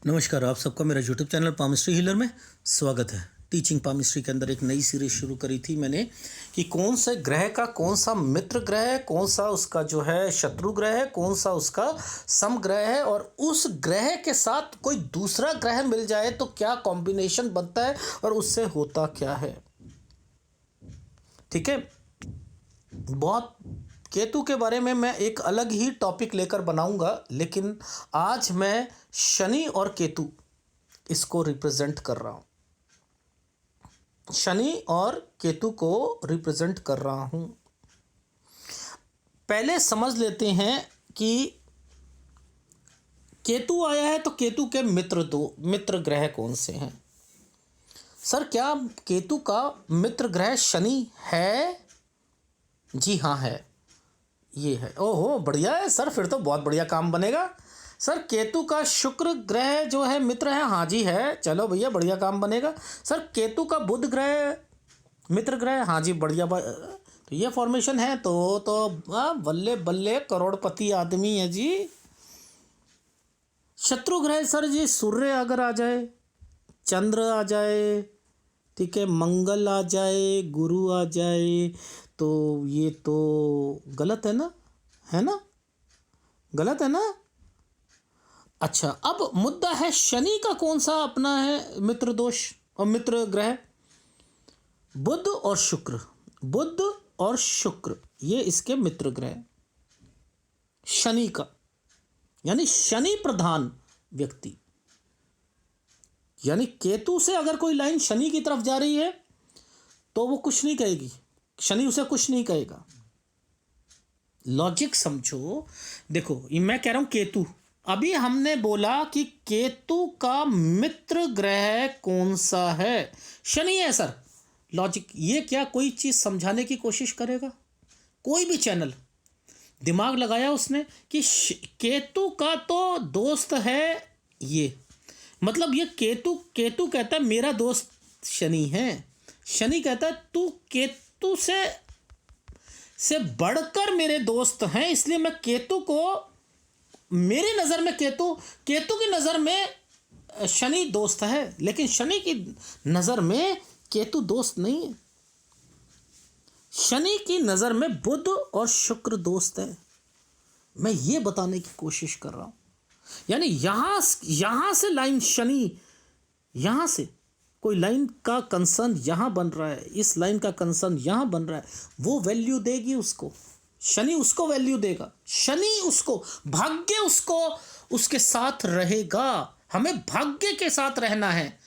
नमस्कार, आप सबका मेरा यूट्यूब चैनल पामिस्ट्री हीलर में स्वागत है। टीचिंग पामिस्ट्री के अंदर एक नई सीरीज शुरू करी थी मैंने कि कौन से ग्रह का कौन सा मित्र ग्रह है, कौन सा उसका जो है शत्रु ग्रह है, कौन सा उसका समग्रह है, और उस ग्रह के साथ कोई दूसरा ग्रह मिल जाए तो क्या कॉम्बिनेशन बनता है और उससे होता क्या है। ठीक है, बहुत केतु के बारे में मैं एक अलग ही टॉपिक लेकर बनाऊंगा, लेकिन आज मैं शनि और केतु इसको रिप्रेजेंट कर रहा हूं। शनि और केतु को रिप्रेजेंट कर रहा हूं। पहले समझ लेते हैं कि केतु आया है तो केतु के मित्र ग्रह कौन से हैं। सर, क्या केतु का मित्र ग्रह शनि है? जी हाँ है, ये है। ओहो, बढ़िया है सर, फिर तो बहुत बढ़िया काम बनेगा। सर, केतु का शुक्र ग्रह जो है मित्र है? हाँ जी है। चलो भैया, बढ़िया काम बनेगा। सर, केतु का बुध ग्रह मित्र ग्रह? हाँ जी, बढ़िया। तो ये फॉर्मेशन है तो बल्ले बल्ले, करोड़पति आदमी है जी। शत्रु ग्रह सर जी, सूर्य अगर आ जाए, चंद्र आ जाए, ठीक है, मंगल आ जाए, गुरु आ जाए, तो ये तो गलत है ना? है ना? गलत है ना? अच्छा, अब मुद्दा है शनि का कौन सा अपना है मित्र दोष और मित्र ग्रह? बुध और शुक्र। बुध और शुक्र ये इसके मित्र ग्रह शनि का, यानी शनि प्रधान व्यक्ति। यानी केतु से अगर कोई लाइन शनि की तरफ जा रही है तो वो कुछ नहीं कहेगी, शनि उसे कुछ नहीं कहेगा। लॉजिक समझो। देखो, ये मैं कह रहा हूं केतु, अभी हमने बोला कि केतु का मित्र ग्रह कौन सा है? शनि है सर। लॉजिक ये क्या कोई चीज समझाने की कोशिश करेगा? कोई भी चैनल दिमाग लगाया उसने कि केतु का तो दोस्त है ये, मतलब ये केतु कहता है मेरा दोस्त शनि है। शनि कहता है तू केतु से बढ़कर मेरे दोस्त हैं, इसलिए मैं केतु को, मेरी नज़र में केतु की नज़र में शनि दोस्त है, लेकिन शनि की नज़र में केतु दोस्त नहीं है। शनि की नज़र में बुध और शुक्र दोस्त है। मैं ये बताने की कोशिश कर रहा हूं। यानी यहां से लाइन शनि, यहां से कोई लाइन का कंसर्न यहां बन रहा है, इस लाइन का कंसर्न यहां बन रहा है, वो वैल्यू देगी उसको, शनि उसको वैल्यू देगा, शनि उसको, भाग्य उसको, उसके साथ रहेगा। हमें भाग्य के साथ रहना है।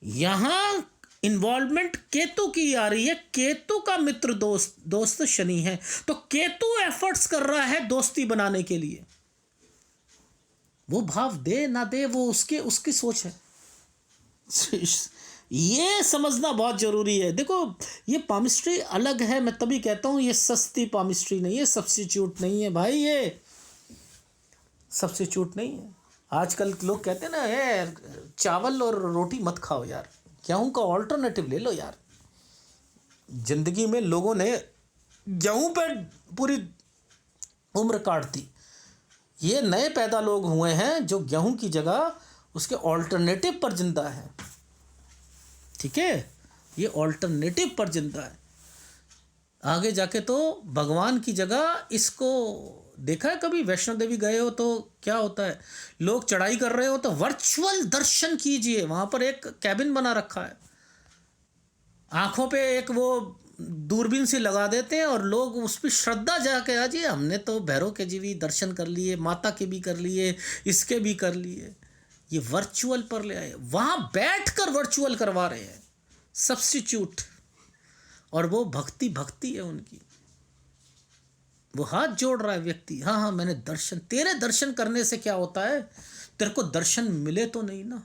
यहां इन्वॉल्वमेंट केतु की आ रही है, केतु का मित्र दोस्त शनि है, तो केतु एफर्ट्स कर रहा है दोस्ती बनाने के लिए। वो भाव दे ना दे वो उसकी सोच है। ये समझना बहुत जरूरी है। देखो, ये पामिस्ट्री अलग है। मैं तभी कहता हूं ये सस्ती पामिस्ट्री नहीं है, सब्स्टिट्यूट नहीं है भाई, ये सब्स्टिट्यूट नहीं है। आजकल लोग कहते हैं ना, यार चावल और रोटी मत खाओ यार, गेहूं का ऑल्टरनेटिव ले लो यार। जिंदगी में लोगों ने गेहूं पे पूरी उम्र काट दी। ये नए पैदा लोग हुए हैं जो गेहूं की जगह उसके ऑल्टरनेटिव पर जिंदा है। ठीक है, ये ऑल्टरनेटिव पर जिंदा है। आगे जाके तो भगवान की जगह इसको देखा है कभी? वैष्णो देवी गए हो तो क्या होता है, लोग चढ़ाई कर रहे हो तो वर्चुअल दर्शन कीजिए। वहां पर एक कैबिन बना रखा है, आंखों पे एक वो दूरबीन से लगा देते हैं और लोग उस पर श्रद्धा जाके, आज हमने तो भैरव के जी भी दर्शन कर लिए, माता के भी कर लिए, इसके भी कर लिए। ये वर्चुअल पर ले आए, वहां बैठकर वर्चुअल करवा रहे हैं, सब्स्टिट्यूट। और वो भक्ति है उनकी। वो हाथ जोड़ रहा है व्यक्ति, हाँ हाँ मैंने दर्शन, तेरे दर्शन करने से क्या होता है? तेरे को दर्शन मिले तो नहीं ना,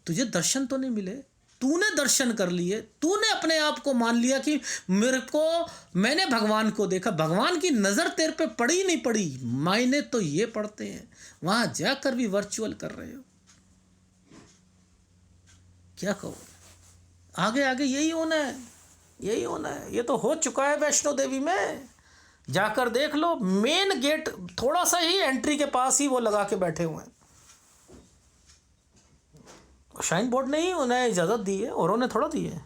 तुझे दर्शन तो नहीं मिले, तूने दर्शन कर लिए, तूने अपने आप को मान लिया कि मैंने भगवान को देखा। भगवान की नज़र तेरे पे पड़ी नहीं पड़ी, मायने तो ये पड़ते हैं। वहां जाकर भी वर्चुअल कर रहे हो, क्या कहो? आगे आगे यही होना है, यही होना है। ये तो हो चुका है वैष्णो देवी में। जाकर देख लो, मेन गेट थोड़ा सा ही एंट्री के पास ही वो लगा के बैठे हुए हैं। शाइन बोर्ड ने ही उन्हें इजाज़त दी है, औरों ने थोड़ा दी है।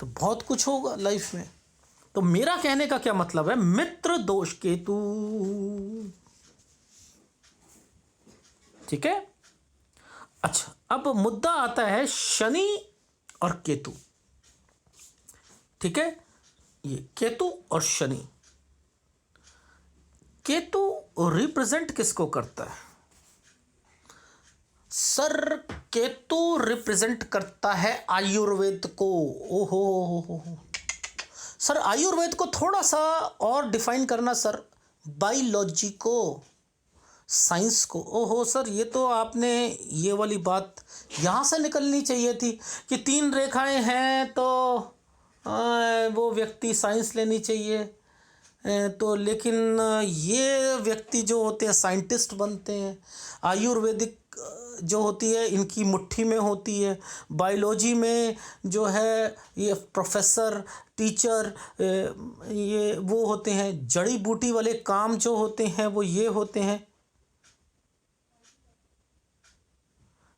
तो बहुत कुछ होगा लाइफ में। तो मेरा कहने का क्या मतलब है, मित्र दोष केतु, ठीक है। अच्छा, अब मुद्दा आता है शनि और केतु, ठीक है। ये केतु और शनि, केतु रिप्रेजेंट किसको करता है सर? केतु रिप्रेजेंट करता है आयुर्वेद को। ओहो हो सर, आयुर्वेद को थोड़ा सा और डिफाइन करना सर। बायोलॉजी को, साइंस को। ओहो सर, ये तो आपने ये वाली बात यहाँ से निकलनी चाहिए थी कि 3 रेखाएं हैं तो वो व्यक्ति साइंस लेनी चाहिए। तो लेकिन ये व्यक्ति जो होते हैं साइंटिस्ट बनते हैं। आयुर्वेदिक जो होती है इनकी मुट्ठी में होती है। बायोलॉजी में जो है ये प्रोफेसर, टीचर, ये वो होते हैं। जड़ी बूटी वाले काम जो होते हैं वो ये होते हैं।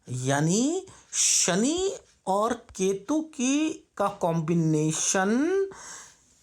यानी शनि और केतु का कॉम्बिनेशन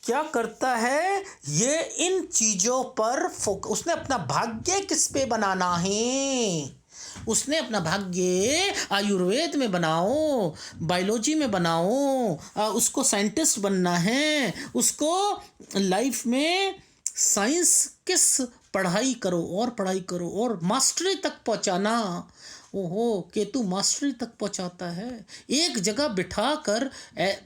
क्या करता है, ये इन चीज़ों पर फोकस। उसने अपना भाग्य किस पे बनाना है? उसने अपना भाग्य आयुर्वेद में बनाओ, बायोलॉजी में बनाओ। उसको साइंटिस्ट बनना है, उसको लाइफ में साइंस किस पढ़ाई करो और पढ़ाई करो और मास्टरी तक पहुंचाना। ओहो, केतु मास्टरी तक पहुंचाता है। एक जगह बिठाकर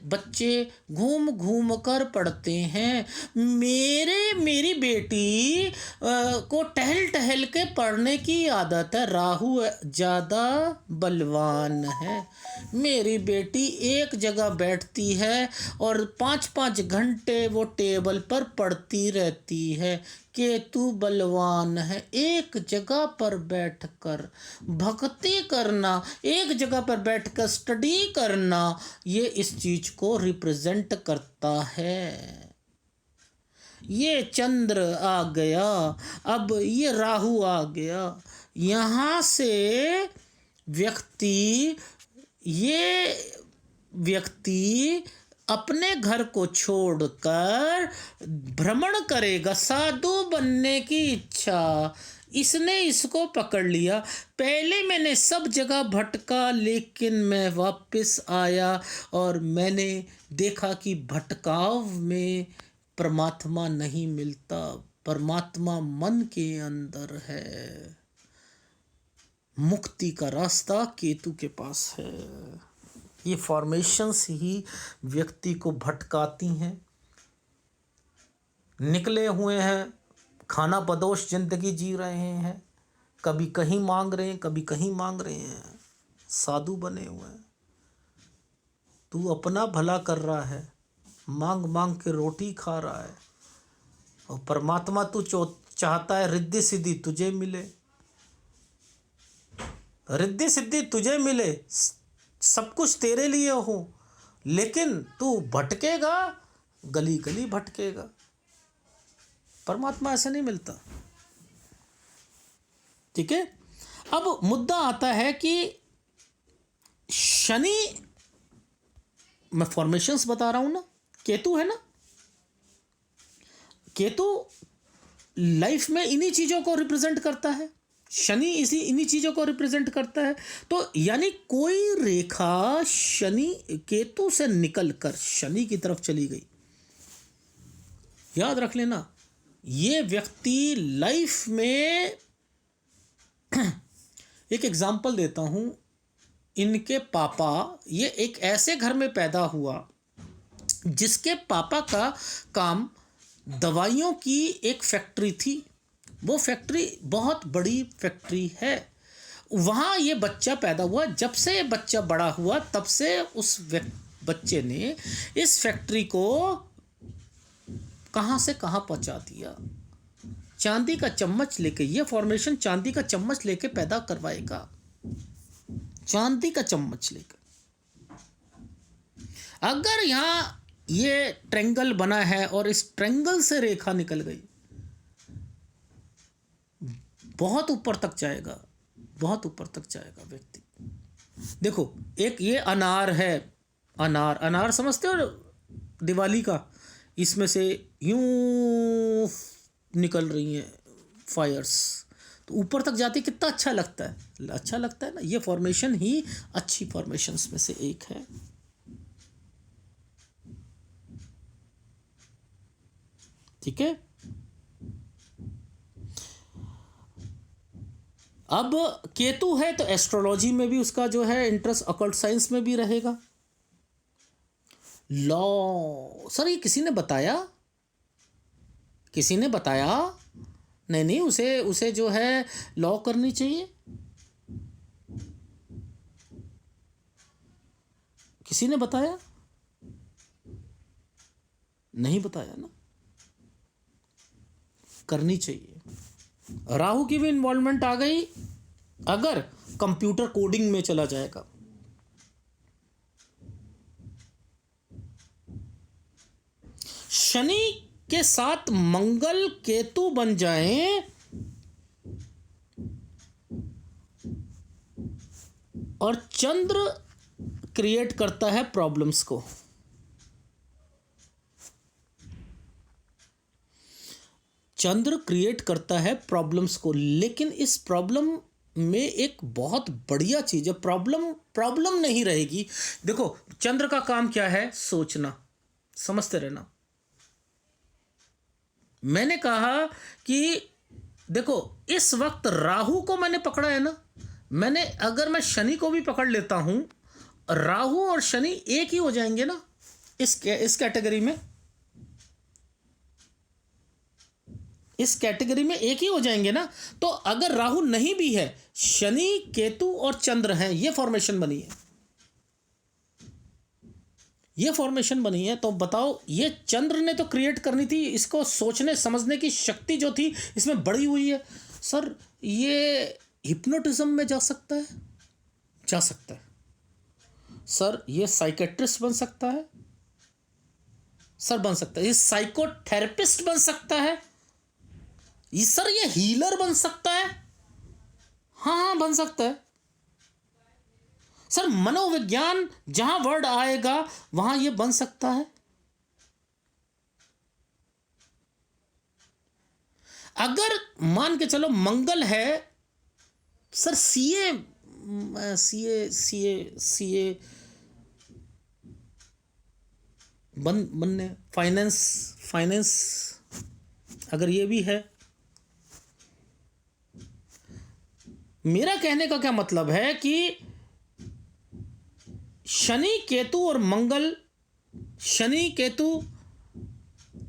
बच्चे घूम घूम कर पढ़ते हैं। मेरी बेटी को टहल टहल के पढ़ने की आदत है। राहु ज़्यादा बलवान है। मेरी बेटी एक जगह बैठती है और 5-5 घंटे वो टेबल पर पढ़ती रहती है। केतु बलवान है। एक जगह पर बैठकर भक्ति करना, एक जगह पर बैठकर स्टडी करना, ये इस चीज को रिप्रेजेंट करता है। ये चंद्र आ गया, अब ये राहु आ गया। यहाँ से ये व्यक्ति अपने घर को छोड़कर भ्रमण करेगा। साधु बनने की इच्छा, इसने इसको पकड़ लिया। पहले मैंने सब जगह भटका, लेकिन मैं वापस आया और मैंने देखा कि भटकाव में परमात्मा नहीं मिलता। परमात्मा मन के अंदर है। मुक्ति का रास्ता केतु के पास है। ये फॉर्मेशंस ही व्यक्ति को भटकाती हैं। निकले हुए हैं, खाना बदोश जिंदगी जी रहे हैं। कभी कहीं मांग रहे हैं, कभी कहीं मांग रहे हैं। साधु बने हुए हैं। तू अपना भला कर रहा है, मांग मांग के रोटी खा रहा है। और परमात्मा तू चाहता है रिद्धि सिद्धि तुझे मिले, रिद्धि सिद्धि तुझे मिले, सब कुछ तेरे लिए हो, लेकिन तू भटकेगा, गली गली भटकेगा। परमात्मा ऐसा नहीं मिलता, ठीक है। अब मुद्दा आता है कि शनि, मैं फॉर्मेशंस बता रहा हूं ना, केतु है ना, केतु लाइफ में इन्हीं चीजों को रिप्रेजेंट करता है। शनि इन्हीं चीजों को रिप्रेजेंट करता है। तो यानी कोई रेखा शनि केतु से निकलकर शनि की तरफ चली गई, याद रख लेना। ये व्यक्ति लाइफ में एक एग्जाम्पल देता हूं। इनके पापा, ये एक ऐसे घर में पैदा हुआ जिसके पापा का काम दवाइयों की एक फैक्ट्री थी। वो फैक्ट्री बहुत बड़ी फैक्ट्री है। वहाँ ये बच्चा पैदा हुआ। जब से ये बच्चा बड़ा हुआ तब से उस बच्चे ने इस फैक्ट्री को कहाँ से कहाँ पहुँचा दिया। चांदी का चम्मच लेके, ये फॉर्मेशन चांदी का चम्मच लेके पैदा करवाएगा। चांदी का चम्मच लेकर। अगर यहाँ ये ट्रेंगल बना है और इस ट्रेंगल से रेखा निकल गई, बहुत ऊपर तक जाएगा, बहुत ऊपर तक जाएगा व्यक्ति। देखो एक ये अनार है, अनार, अनार समझते हो दिवाली का, इसमें से यूं निकल रही हैं फायर्स, तो ऊपर तक जाती कितना अच्छा लगता है, अच्छा लगता है ना। ये फॉर्मेशन ही अच्छी फॉर्मेशंस में से एक है। ठीक है, अब केतु है तो एस्ट्रोलॉजी में भी उसका जो है इंटरेस्ट, ऑकल्ट साइंस में भी रहेगा। लॉ, सर ये किसी ने बताया, किसी ने बताया? नहीं नहीं, उसे उसे जो है लॉ करनी चाहिए, किसी ने बताया? नहीं बताया ना, करनी चाहिए। राहु की भी इन्वॉल्वमेंट आ गई अगर कंप्यूटर कोडिंग में चला जाएगा। शनि के साथ मंगल केतु बन जाएं और चंद्र क्रिएट करता है प्रॉब्लम्स को। चंद्र क्रिएट करता है प्रॉब्लम्स को, लेकिन इस प्रॉब्लम में एक बहुत बढ़िया चीज है, प्रॉब्लम प्रॉब्लम नहीं रहेगी। देखो चंद्र का काम क्या है? सोचना, समझते रहना। मैंने कहा कि देखो इस वक्त राहु को मैंने पकड़ा है ना, मैंने अगर मैं शनि को भी पकड़ लेता हूं, राहु और शनि एक ही हो जाएंगे ना इस कैटेगरी में, इस कैटेगरी में एक ही हो जाएंगे ना। तो अगर राहु नहीं भी है, शनि केतु और चंद्र हैं, ये फॉर्मेशन बनी है, ये फॉर्मेशन बनी है, तो बताओ ये चंद्र ने तो क्रिएट करनी थी, इसको सोचने समझने की शक्ति जो थी इसमें बढ़ी हुई है। सर ये हिप्नोटिज्म में जा सकता है, जा सकता है सर, ये साइकेट्रिस्ट बन सकता है सर, बन सकता है, ये साइकोथेरेपिस्ट बन सकता है, ये सर ये हीलर बन सकता है, हाँ हाँ बन सकता है सर। मनोविज्ञान जहां वर्ड आएगा वहां ये बन सकता है। अगर मान के चलो मंगल है sir, CA CA CA CA बनने, फाइनेंस फाइनेंस अगर ये भी है। मेरा कहने का क्या मतलब है कि शनि केतु और मंगल, शनि केतु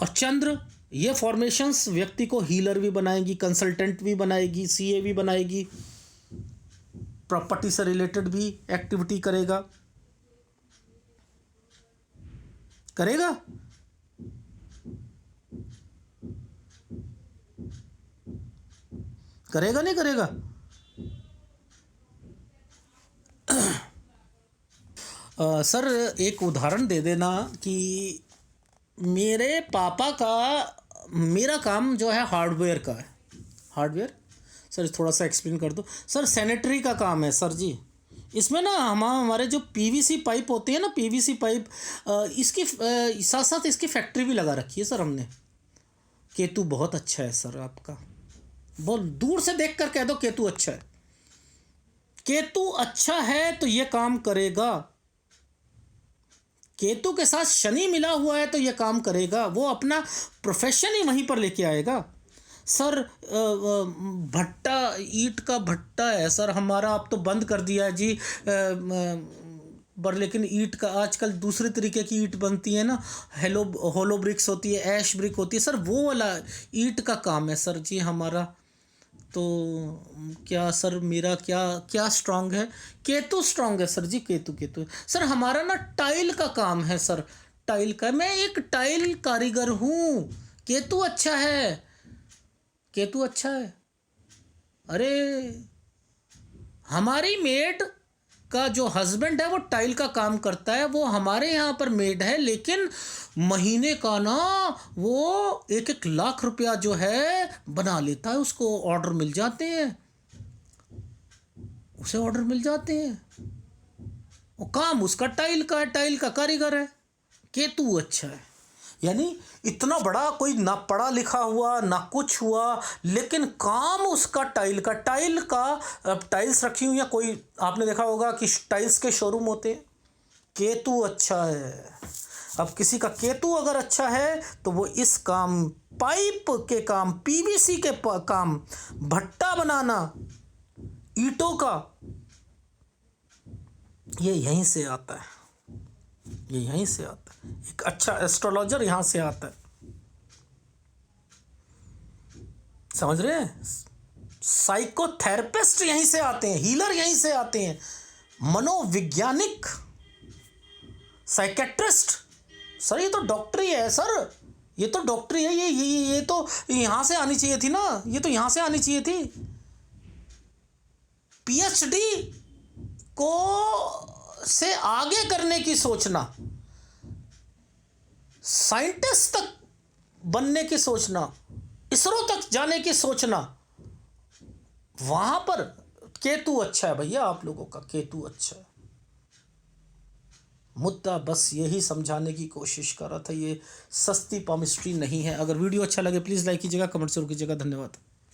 और चंद्र, ये फॉर्मेशंस व्यक्ति को हीलर भी बनाएगी, कंसल्टेंट भी बनाएगी, सीए भी बनाएगी, प्रॉपर्टी से रिलेटेड भी एक्टिविटी करेगा, करेगा। करेगा नहीं करेगा? सर एक उदाहरण दे देना कि मेरे पापा का, मेरा काम जो है हार्डवेयर का है, हार्डवेयर सर थोड़ा सा एक्सप्लेन कर दो सर। सैनिटरी का काम है सर जी, इसमें ना हमारे जो पीवीसी पाइप होती है ना, पीवीसी पाइप, इसकी साथ साथ इसकी फैक्ट्री भी लगा रखी है सर हमने। केतु बहुत अच्छा है सर आपका, बहुत दूर से देख कर कह दो केतु अच्छा है, केतु अच्छा है तो ये काम करेगा। केतु के साथ शनि मिला हुआ है तो ये काम करेगा, वो अपना प्रोफेशन ही वहीं पर लेके आएगा। सर भट्टा, ईंट का भट्टा है सर हमारा, आप तो बंद कर दिया है जी, पर लेकिन ईंट का आजकल दूसरे तरीके की ईंट बनती है ना, होलो ब्रिक्स होती है, ऐश ब्रिक होती है सर, वो वाला ईंट का काम है सर जी हमारा। तो क्या सर मेरा क्या क्या स्ट्रांग है? केतु स्ट्रांग है सर जी, केतु केतु सर हमारा ना टाइल का काम है सर, टाइल का, मैं एक टाइल कारीगर हूँ। केतु अच्छा है, केतु अच्छा है। अरे हमारी मेड का जो हस्बैंड है वो टाइल का काम करता है, वो हमारे यहाँ पर मेड है, लेकिन महीने का ना वो 1-1 लाख रुपया जो है बना लेता है, उसको ऑर्डर मिल जाते हैं, उसे ऑर्डर मिल जाते हैं। वो काम उसका टाइल का है, टाइल का कारीगर है। केतु अच्छा है, यानी इतना बड़ा कोई ना पढ़ा लिखा हुआ ना कुछ हुआ, लेकिन काम उसका टाइल का। टाइल का अब टाइल्स रखी हुई या कोई आपने देखा होगा कि टाइल्स के शोरूम होते हैं। केतु अच्छा है। अब किसी का केतु अगर अच्छा है तो वो इस काम, पाइप के काम, पीवीसी के काम, भट्टा बनाना, ईंटों का, ये यहीं से आता है, ये यहीं से आता है। एक अच्छा एस्ट्रोलॉजर यहाँ से आता है, समझ रहे हैं? साइकोथेरेपिस्ट यहीं से आते हैं, हीलर यहीं से आते हैं, मनोवैज्ञानिक, साइकेट्रिस्ट। सर ये तो डॉक्टरी है सर, ये तो डॉक्टरी है। ये तो यहाँ से आनी चाहिए थी ना, ये तो यहाँ से आनी चाहिए थी। पीएचडी को से आगे करने की सोचना, साइंटिस्ट तक बनने की सोचना, इसरो तक जाने की सोचना, वहां पर केतु अच्छा है भैया। आप लोगों का केतु अच्छा है। मुद्दा बस यही समझाने की कोशिश कर रहा था, ये सस्ती पॉमिस्ट्री नहीं है। अगर वीडियो अच्छा लगे प्लीज़ लाइक कीजिएगा, कमेंट जरूर कीजिएगा। धन्यवाद।